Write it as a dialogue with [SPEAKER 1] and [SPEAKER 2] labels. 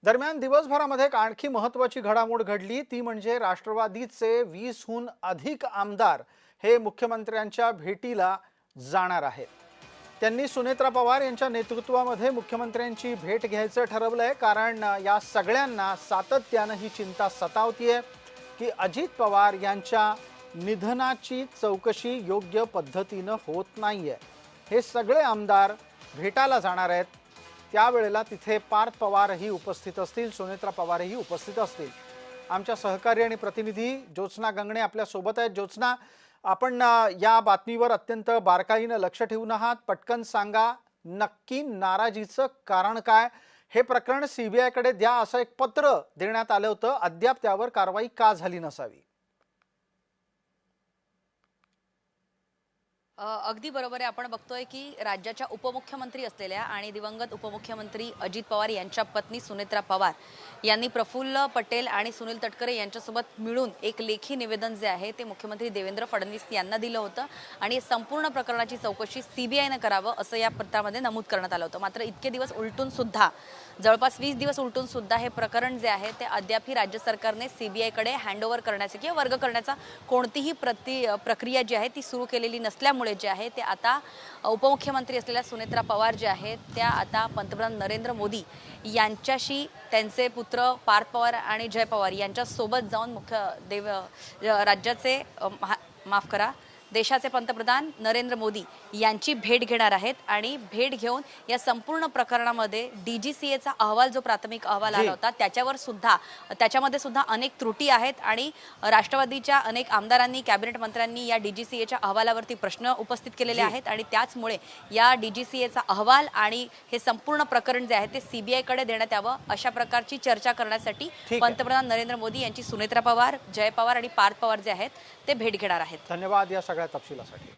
[SPEAKER 1] दरम्यान दिवसभरामध्ये एक आणखी महत्त्वाची घडामोड घडली ती म्हणजे राष्ट्रवादीचे 20हून अधिक आमदार हे मुख्यमंत्र्यांच्या भेटीला जाणार आहेत। त्यांनी सुनेत्रा पवार यांच्या नेतृत्वामध्ये मुख्यमंत्र्यांची भेट घ्यायचं ठरवलंय, कारण या सगळ्यांना सातत्याने ही चिंता सतावतीये की अजित पवार यांच्या निधनाची चौकशी योग्य पद्धतीने होत नाहीये। हे सगळे आमदार भेटायला जाणार आहेत, त्यावेळेला तिथे पार्थ पवारही उपस्थित असतील, सुनेत्रा पवारही उपस्थित असतील। आमच्या सहकारी आणि प्रतिनिधी ज्योत्स्ना गंगणे आपल्या सोबत आहेत। ज्योत्स्ना, आपण या बातमीवर अत्यंत बारकाईने लक्ष ठेवून आहात। पटकन सांगा, नक्की नाराजीचं कारण काय? हे प्रकरण सीबीआय कडे द्या असं एक पत्र देण्यात आलं होतं, अद्याप त्यावर कारवाई का झाली नसावी?
[SPEAKER 2] अगदी बरोबर आहे। आपण बघतोय की राज्याच्या उपमुख्यमंत्री असलेल्या आणि दिवंगत उपमुख्यमंत्री अजित पवार यांच्या पत्नी सुनेत्रा पवार यांनी प्रफुल्ल पटेल आणि सुनील तटकरे यांच्यासोबत मिळून एक लेखी निवेदन जे आहे ते मुख्यमंत्री देवेंद्र फडणवीस यांना दिलं होतं आणि संपूर्ण प्रकरणाची चौकशी सीबीआयने करावं असं या पत्रामध्ये नमूद करण्यात आलं होतं। मात्र इतके दिवस उलटून सुद्धा, जवळपास 20 दिवस उलटून सुद्धा हे प्रकरण जे आहे ते अद्यापही राज्य सरकारने सीबीआय कडे हँडओव्हर करण्याचे किंवा वर्ग करण्याचा कोणतीही प्रक्रिया जी आहे ती सुरू केलेली नसल्यामुळे जे आहे ते आता उपमुख्यमंत्री असलेल्या सुनेत्रा पवार जे आहेत त्या आता पंतप्रधान नरेंद्र मोदी यांच्याशी त्यांचे पुत्र पार्थ पवार आणि जय पवार यांच्या सोबत जाऊन राज्याचे देशाचे पंतप्रधान नरेंद्र मोदी यांची भेट घेणार आहेत आणि भेट घेऊन या संपूर्ण प्रकरणामध्ये डीजीसीएचा अहवाल, जो प्राथमिक अहवाल आला होता त्याच्यामध्ये सुद्धा अनेक त्रुटी आहेत आणि राष्ट्रवादीच्या अनेक आमदारांनी, कॅबिनेट मंत्र्यांनी या डीजीसीएच्या अहवालावरती प्रश्न उपस्थित केलेले आहेत आणि त्याचमुळे या डीजीसीएचा अहवाल आणि हे संपूर्ण प्रकरण जे आहे ते सीबीआय कडे देण्यात यावं अशा प्रकारची चर्चा करण्यासाठी पंतप्रधान नरेंद्र मोदी यांची सुनेत्रा पवार, जय पवार आणि पार्थ पवार जे आहेत ते भेट घेणार आहेत।
[SPEAKER 1] धन्यवाद या सगळ्या तपशिलासाठी।